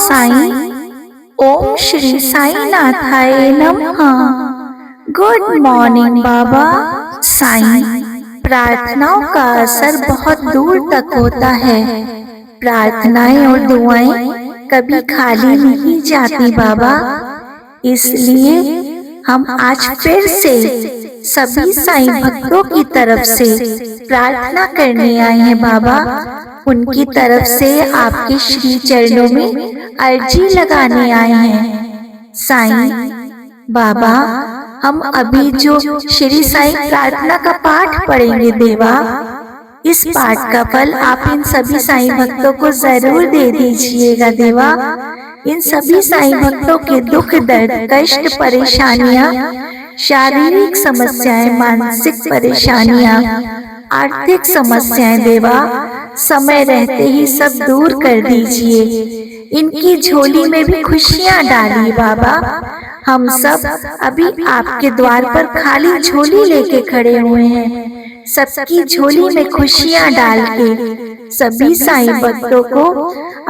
साईं। ओम श्री साई नाथाय नमः। Good morning बाबा। साईं, प्रार्थनाओं का असर बहुत दूर तक होता है। प्रार्थनाएं और दुआएं कभी खाली नहीं जाती बाबा। इसलिए हम आज फिर से सभी साईं भक्तों की तरफ से प्रार्थना करने आए हैं बाबा। उनकी तरफ से आपके श्री चरणों में अर्जी लगाने आए हैं। साईं बाबा, हम अभी जो श्री साईं प्रार्थना का पाठ पढ़ेंगे देवा, इस पाठ का फल आप इन सभी साईं भक्तों को जरूर दे दीजिएगा देवा। इन सभी साईं भक्तों के दुख दर्द कष्ट परेशानियां, शारीरिक समस्याएं, मानसिक परेशानियां, आर्थिक समस्याएं देवा, समय रहते ही सब दूर कर दीजिए। इनकी झोली में भी खुशियां डालिए बाबा। हम सब अभी आपके द्वार पर खाली झोली लेके खड़े हुए हैं। सबकी झोली में खुशियां डाल के सभी साईं भक्तों को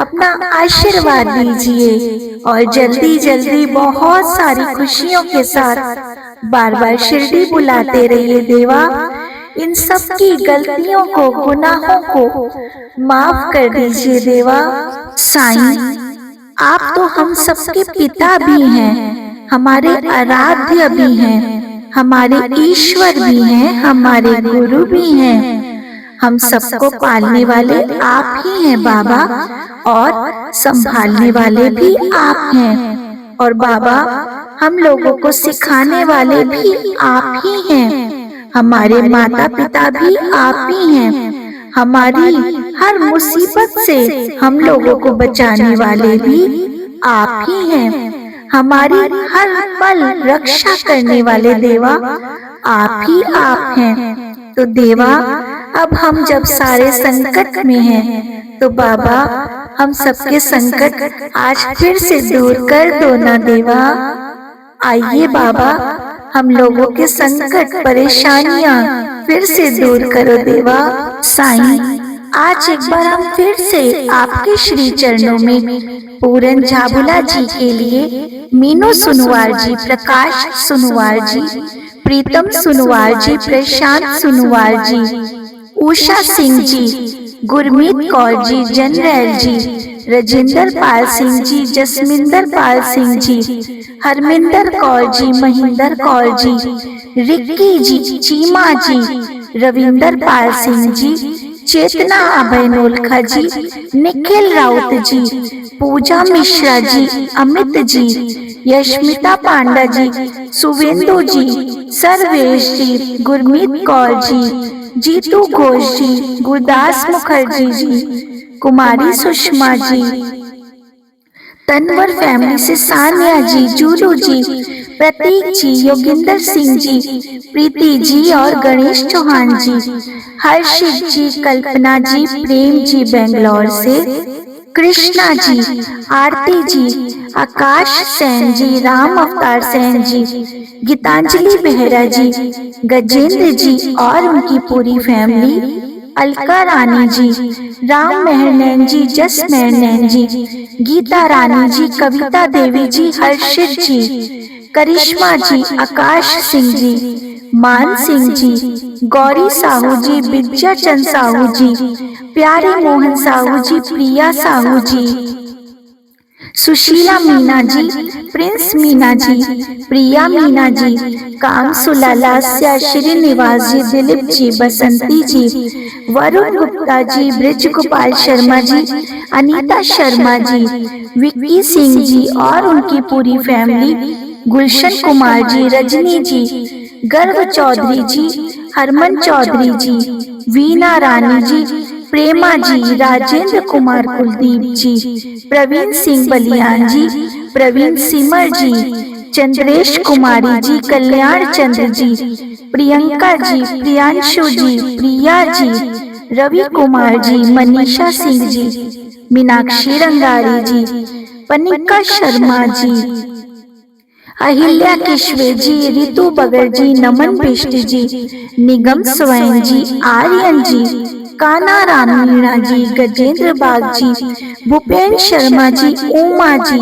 अपना आशीर्वाद दीजिए और जल्दी जल्दी बहुत सारी खुशियों के साथ बार बार शिरडी बुलाते रहिए देवा। इन सब की गलतियों को, गुनाहों को माफ कर दीजिए देवा। साईं, आप तो हम सबके पिता भी हैं, हमारे आराध्य भी हैं, हमारे ईश्वर भी हैं, हमारे गुरु भी हैं। हम सबको पालने वाले आप ही हैं बाबा, और संभालने वाले भी आप हैं। और बाबा, हम लोगों को सिखाने वाले भी आप ही हैं। हमारे माता पिता भी आप ही हैं। हमारी हर मुसीबत से हम लोगों को बचाने वाले भी आप ही हैं। हमारी हर पल रक्षा करने वाले देवा आप ही आप हैं। तो देवा, अब हम जब सारे संकट में हैं, तो बाबा हम सबके संकट आज फिर से दूर कर दो ना देवा। आइए बाबा, हम लोगों के संकट परेशानियां फिर से दूर करो देवा। साईं, आज एक बार हम फिर से आपके श्री चरणों में पूरन झाबुला जी के लिए मीनू सुनवार जी, प्रकाश सुनवार जी, प्रीतम सुनवार जी, प्रशांत सुनवार जी, उषा सिंह जी, गुरमीत कौर जी, जनरैल जी, राजेंद्र पाल सिंह जी, जसमिंदर पाल सिंह जी, हरमिंदर कौर जी, महेंद्र कौर जी, रिक्की जी, चीमा जी, रविंदर पाल सिंह जी, चेतना अभय नोलखा जी, निखिल राउत जी, पूजा मिश्रा जी, अमित जी, यशमिता पांडा जी, सुवेंदु जी, सर्वेश जी, गुरमीत कौर जी, जीतू घोष जी, गुरदास मुखर्जी जी, कुमारी सुषमा जी, तनवर फैमिली से सानिया जी, जूलू जी, प्रतीक जी, योगिंदर सिंह जी, प्रीति जी और गणेश चौहान जी, हर्षित जी, कल्पना जी, प्रेम जी बेंगलोर से, कृष्णा जी, आरती जी, आकाश सेन जी, राम अवतार सेन जी, गीतांजलि बेहरा जी, गजेंद्र जी और उनकी पूरी फैमिली, अलका रानी जी, राम मेहरनैन जी, जस मेहरनैन जी, गीता रानी जी, कविता देवी जी, हर्षित जी, करिश्मा जी, आकाश सिंह जी, मान सिंह जी, गौरी साहू जी, विद्या चंद साहू जी, प्यारे मोहन साहू जी, प्रिया साहू जी, सुशीला मीना जी, प्रिंस मीना जी, प्रिया मीना जी, काम सुलालास्या, श्रीनिवास जी, दिलीप जी, बसंती जी, वरुण गुप्ता जी, ब्रिज गोपाल शर्मा जी, अनीता शर्मा जी, विक्की सिंह जी और उनकी पूरी फैमिली, गुलशन कुमार जी, रजनी जी, गर्व चौधरी जी, हरमन चौधरी जी, वीना रानी जी, प्रेमा जी, राजेंद्र कुमार कुलदीप जी, प्रवीण सिंह बलियान जी, प्रवीण सिमर जी, चंद्रेश कुमारी जी, कल्याण चंद्र जी, प्रियंका जी, प्रियांशु जी, प्रिया जी, रवि कुमार जी, मनीषा सिंह जी, मीनाक्षी रंगारी जी, पनिका शर्मा जी, अहिल्या किश्वे जी, ऋतु बगर जी, नमन बिष्ट जी, निगम स्वयं जी, आर्यन जी, काना रानी मीणा जी, गजेंद्र बाग जी, भूपेन शर्मा जी, उमा जी,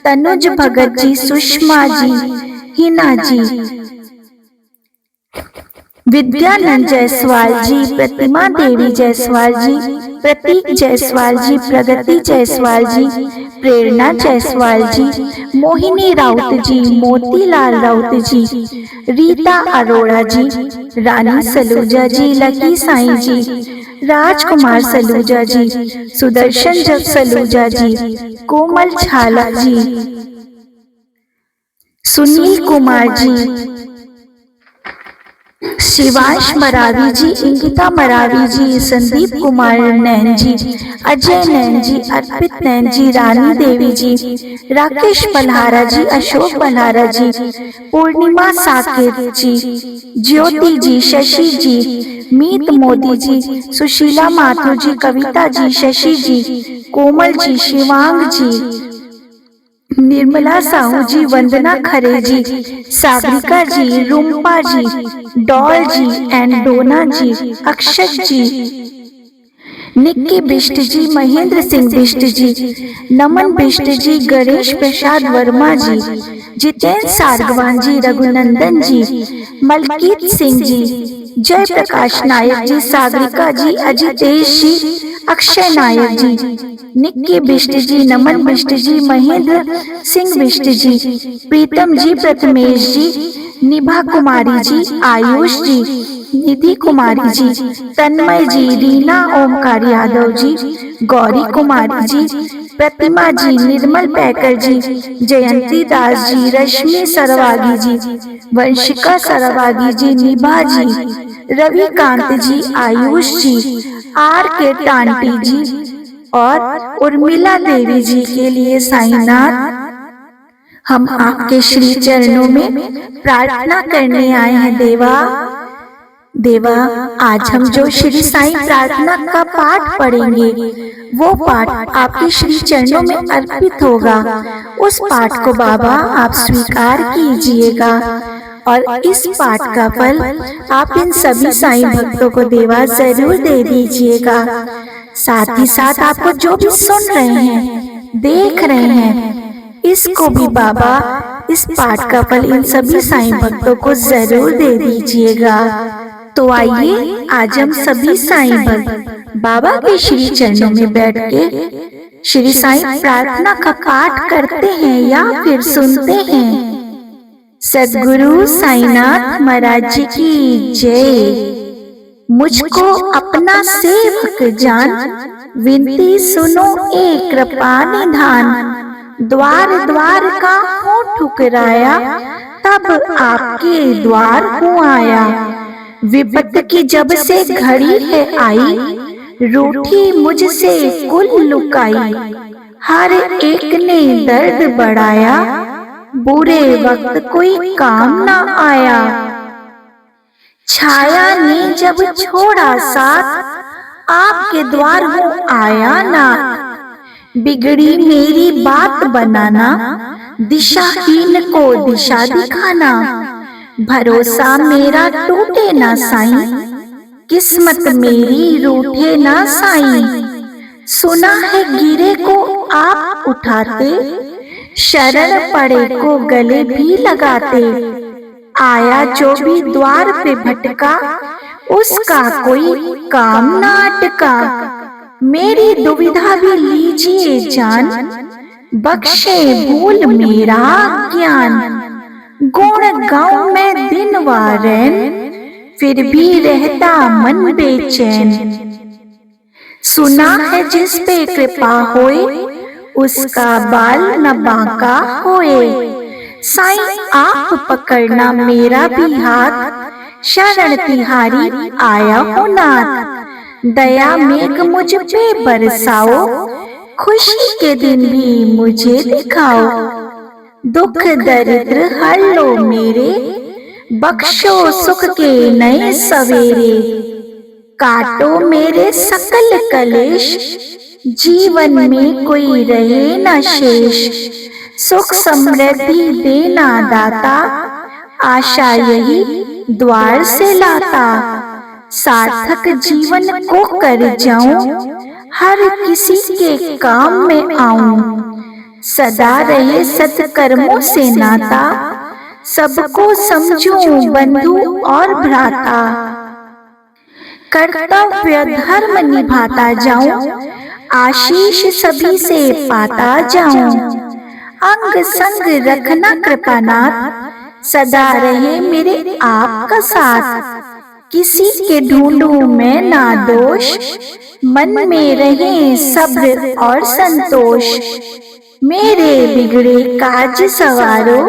तनुज भगत जी, सुषमा जी, हिना जी, विद्यानंद जायसवाल जी, प्रतिमा देवी जायसवाल जी, प्रतीक जायसवाल जी, प्रगति जायसवाल जी, प्रेरणा जायसवाल जी, मोहिनी राउत जी, मोतीलाल राउत जी, रीता अरोड़ा जी, रानी सलूजा जी, लकी साईं जी, राजकुमार सलूजा जी, सुदर्शन जग सलूजा जी, कोमल छाला जी, सुनील कुमार जी, शिवांश मरावी जी, इंगिता मरावी जी, संदीप कुमार नैन जी, अजय नैन जी, अर्पित नैन जी, रानी देवी जी, राकेश बल्हारा जी, अशोक बल्हारा जी, पूर्णिमा साकेत जी, ज्योति जी, शशि जी, मीत मोदी जी, सुशीला माथुर जी, कविता जी, शशि जी, कोमल जी, शिवांग जी, निर्मला साहू जी, वंदना खरे जी, सागरिका जी, रूम्पा जी, डॉल जी एंड डोना जी, अक्षत जी, निक्की बिष्ट जी, महेंद्र सिंह बिष्ट जी, नमन बिष्ट जी, गणेश प्रसाद वर्मा जी, जितेंद्र सारगवान जी, रघुनंदन जी, मलकीत सिंह जी, जय प्रकाश नायक जी, सागरिका जी, अजितेश जी, अक्षय नायक जी, निक्की बिष्ट जी, नमन बिष्ट जी, महेंद्र सिंह बिष्ट जी, प्रीतम जी, प्रथमेश जी, निभा कुमारी जी, आयुष जी, निधि कुमारी जी, तन्मय जी, रीना ओमकार यादव जी, गौरी कुमारी जी, प्रतिमा जी, निर्मल पैकर जी, जयंती दास जी, रश्मि सरवागी जी, वंशिका सरवागी जी, निभा जी, रविकांत जी, आयुष जी, आर के टांटी जी और उर्मिला देवी जी के लिए साईनाथ हम आपके श्री चरणों में प्रार्थना करने आए हैं। देवा देवा, आज हम जो श्री साईं प्रार्थना का पाठ पढ़ेंगे वो पाठ आपके श्री चरणों में अर्पित होगा। उस पाठ को बाबा आप स्वीकार कीजिएगा और इस पाठ का फल आप इन सभी साईं भक्तों को देवा जरूर दे दीजिएगा। साथ ही साथ आपको जो भी सुन रहे हैं, देख रहे हैं, इसको भी बाबा इस पाठ का फल इन सभी साईं भक्तों को जरूर दे दीजिएगा। तो आइए आज हम सभी साईं भक्त बाबा के श्री चरणों में बैठ के श्री साईं प्रार्थना का पाठ करते हैं या फिर सुनते हैं। सद्गुरु साईनाथ महाराज जी की जय। मुझको अपना सेवक जान, विनती सुनो एक कृपा निधान। द्वार द्वार का हूँ ठुकराया, तब आपके द्वार हूँ आया। विपत की जब से घड़ी है आई, रूठी मुझसे कुल लुकाई। हर एक ने दर्द बढ़ाया, बुरे वक्त कोई काम ना आया। छाया ने जब छोड़ा साथ, आपके द्वार हूँ आया ना। बिगड़ी मेरी बात बनाना, दिशाहीन को दिशा दिखाना। भरोसा मेरा टूटे ना साईं, किस्मत मेरी रूठे ना साईं। सुना है गिरे को आप उठाते, शरण पड़े को गले भी लगाते। आया जो भी द्वार पे भटका, उसका कोई काम ना अटका। मेरी दुविधा भी लीजिए जान, बख्शे भूल मेरा ज्ञान। गुण गाऊं मैं दिन व रैन, फिर भी रहता मन बेचैन। सुना है जिस पे कृपा होए, उसका बाल न बांका होए। साईं आप पकड़ना मेरा भी हाथ, शरण तिहारी आया हो नाथ। दया मेघ मुझ पे बरसाओ, खुशी के दिन भी मुझे दिखाओ। दुख दरिद्र हर लो मेरे, बख्शो सुख के नए सवेरे। काटो मेरे सकल कलेश, जीवन में कोई रहे न शेष। सुख समृद्धि देना दाता, आशा यही द्वार से लाता। सार्थक जीवन को कर जाऊं, हर किसी के काम में आऊं। सदा रहे सत्कर्मों से नाता, सबको समझूं बंधु और भ्राता। कर्तव्य धर्म निभाता जाऊं, आशीष सभी से पाता जाऊं। अंग संग रखना कृपानाथ, सदा रहे मेरे आपका साथ। किसी के ढूंढूं मैं ना दोष, मन में रहे सब्र और संतोष। मेरे बिगड़े काज सवारो,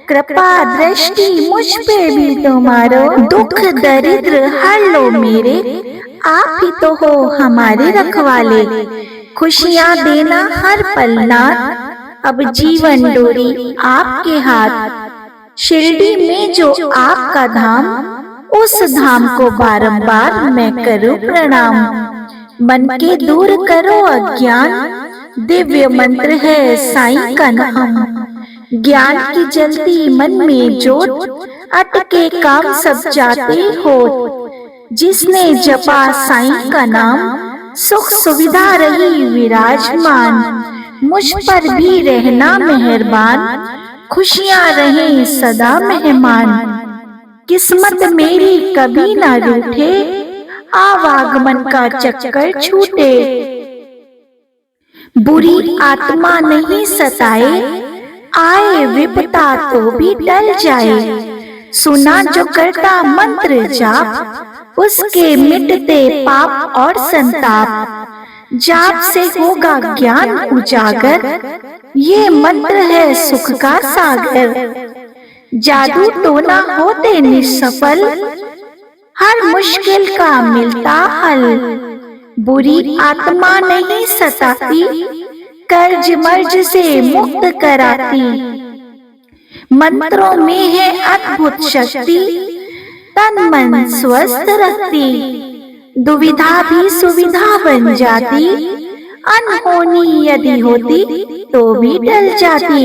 कृपा दृष्टि मुझ पे भी तुम्हारो। दुख दरिद्र हर लो मेरे, आप ही तो हो हमारे रखवाले। खुशियाँ देना हर पल नाथ, अब जीवन डोरी आपके हाथ। शिरडी में जो आपका धाम, उस धाम को बारंबार मैं करूं प्रणाम। मन के दूर करो अज्ञान, दिव्य मंत्र है साईं का नाम। ज्ञान की जलती मन में जोत, अटके काम सब जाते हो। जिसने जपा साईं का नाम, सुख सुविधा रही विराजमान। मुझ पर भी रहना मेहरबान, खुशियाँ रहें सदा मेहमान। किस्मत मेरी कभी ना रूठे, आवागमन का चक्कर छूटे। बुरी आत्मा नहीं सताए, आए विपता तो भी टल जाए। सुना जो करता मंत्र जाप, उसके मिटते पाप और संताप। जाप से होगा ज्ञान उजागर, ये मंत्र है सुख का सागर। जादू टोना होते निष्सफल, हर मुश्किल का मिलता हल। बुरी आत्मा नहीं सताती, कर्ज मर्ज से मुक्त कराती। मंत्रों में है अद्भुत शक्ति, तन मन स्वस्थ रखती। दुविधा भी सुविधा बन जाती, अनहोनी यदि होती तो भी टल जाती।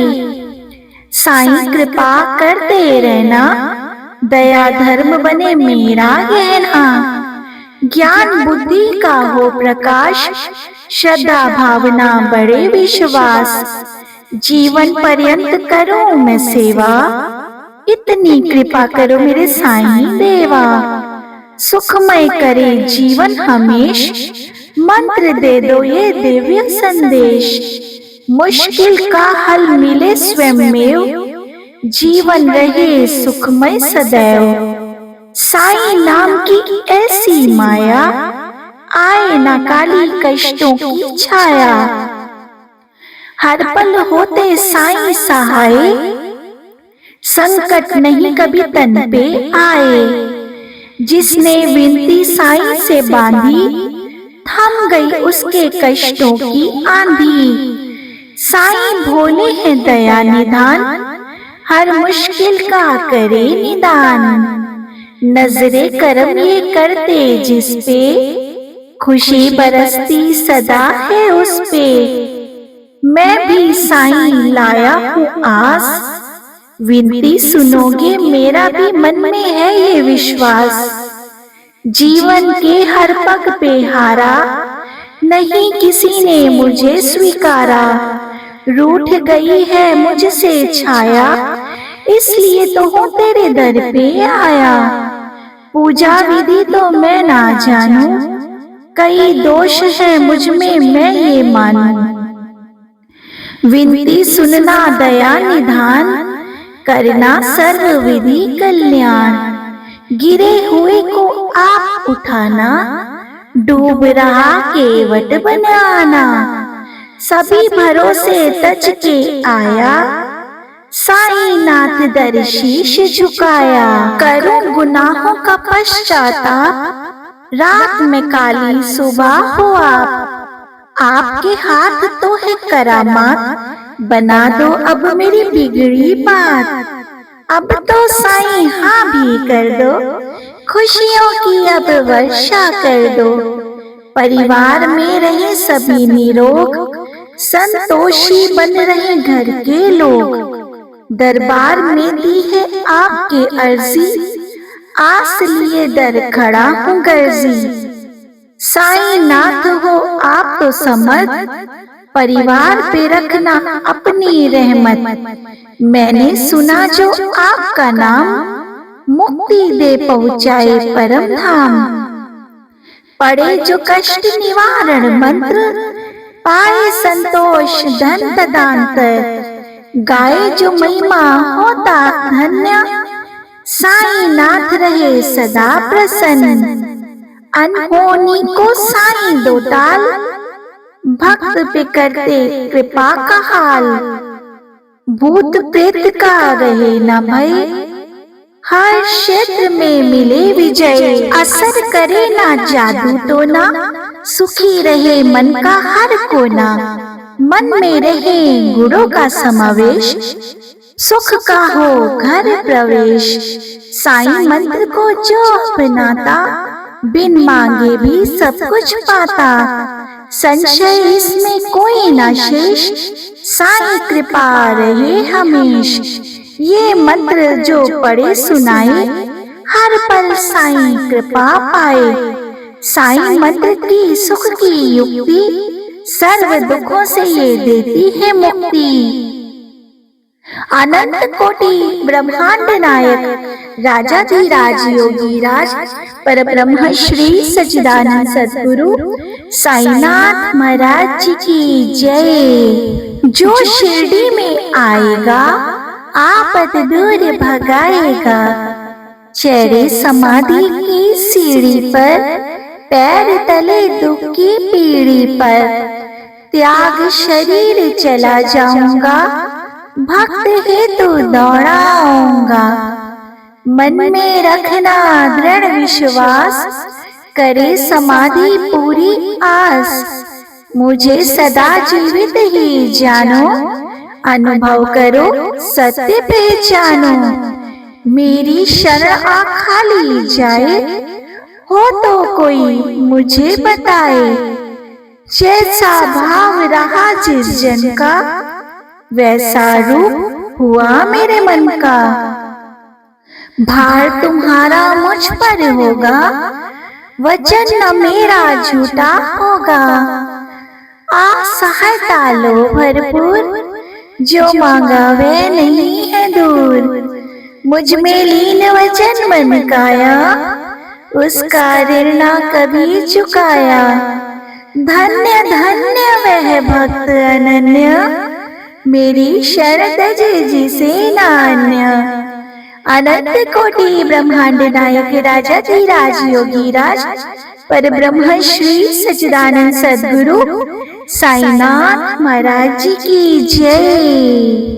साईं कृपा करते रहना, दया धर्म बने मेरा गहना। ज्ञान बुद्धि का हो प्रकाश, श्रद्धा भावना बड़े विश्वास। जीवन पर्यंत करूं मैं सेवा, इतनी कृपा करो मेरे साईं देवा। सुखमय करे जीवन हमेश, मंत्र दे दो ये दिव्य संदेश। मुश्किल का हल मिले स्वयमेव, जीवन रहे सुखमय सदैव। साईं नाम की ऐसी माया, आए ना काली कष्टों की छाया। हर पल होते साईं सहाय, संकट नहीं कभी तन पे आए। जिसने विनती साईं से बांधी, थम गई उसके कष्टों की आंधी। साईं भोले हैं दया निधान, हर मुश्किल का करे निदान। नजरे करम ये करते जिस पे, खुशी बरसती सदा है उस पे। मैं भी साईं लाया हूँ आस, विनती सुनोगे मेरा भी मन में है ये विश्वास। जीवन के हर पग पे हारा, नहीं किसी ने मुझे स्वीकारा। रूठ गई है मुझसे छाया, इसलिए तो हूँ तेरे दर पे आया। पूजा विधि तो मैं ना जानूं, कई दोष है मुझ में मैं ये मानूं। विनती सुनना दया निधान, करना सर्व विधि कल्याण। गिरे हुए को आप उठाना, डूब रहा केवट बनाना। सभी भरोसे तज के आया, साईं नाथ दर शीश झुकाया। करूं गुनाहों का पश्चाताप, रात में काली सुबह हो आपके हाथ तो है करामात। बना दो अब मेरी बिगड़ी बात, अब तो साईं हाँ भी कर दो। खुशियों की अब वर्षा कर दो, परिवार में रहे सभी निरोग। संतोषी बन रहे घर के लोग। दरबार में दी है आपके अर्जी, आस लिए दर खड़ा हूँ गर्जी। साईं नाथ हो आप तो समर्थ, परिवार पे रखना अपनी रहमत। मैंने सुना जो आपका नाम, मुक्ति दे पहुँचाए परम धाम। पढ़े जो कष्ट निवारण मंत्र, पाए संतोष धन तदांतर। गाए जो महिमा होता धन्य, साईं नाथ रहे सदा प्रसन्न। अनहोनी को साईं दो टाल, भक्त पे करते कृपा का हाल। भूत प्रेत का रहे न भय, हर क्षेत्र में मिले विजय। असर करे ना जादू टोना, सुखी रहे मन का हर कोना। मन में रहे गुणों का समावेश, सुख का हो घर प्रवेश। साईं मंत्र को जो अपनाता, बिन मांगे भी सब कुछ पाता। संशय इसमें कोई न शेष, साईं कृपा रहे हमेश। ये मंत्र जो पढ़े सुनाए, हर पल साईं कृपा पाए। साईं मंत्र की सुख की युक्ति, सर्व दुखों से ये देती है मुक्ति। अनंत कोटि ब्रह्मांड नायक, राजाधिराज योगीराज, परब्रह्म श्री सच्चिदानंद सद्गुरु साईनाथ महाराज जी की जय। जो शिरडी में आएगा, आपद दूर भगाएगा। चढ़े समाधि की सीढ़ी पर, पैर तले दुख की पीढ़ी पर। त्याग शरीर चला जाऊंगा, भक्त हेतु दौड़ाऊंगा। मन में रखना दृढ़ विश्वास, करे समाधि पूरी आस। मुझे सदा जीवित ही जानो, अनुभव करो सत्य पहचानो। मेरी शरण आ खाली जाए, हो तो कोई मुझे बताए। जैसा भाव रहा जिस जन का, वैसा रूप हुआ मेरे मन का। भार तुम्हारा मुझ पर होगा, वचन न मेरा झूठा होगा। आ सहायता लो भरपूर, जो मांगा वह नहीं है दूर। मुझ में लीन वचन मन काया, उसका ऋण ना कभी चुकाया। धन्य धन्य वह भक्त अनन्य, मेरी शरण तजे जिसे नान्य। अनंत कोटि ब्रह्मांड नायक राजाधिराज योगीराज, परब्रह्म श्री सच्चिदानंद सद्गुरु साईनाथ महाराज जी की जय।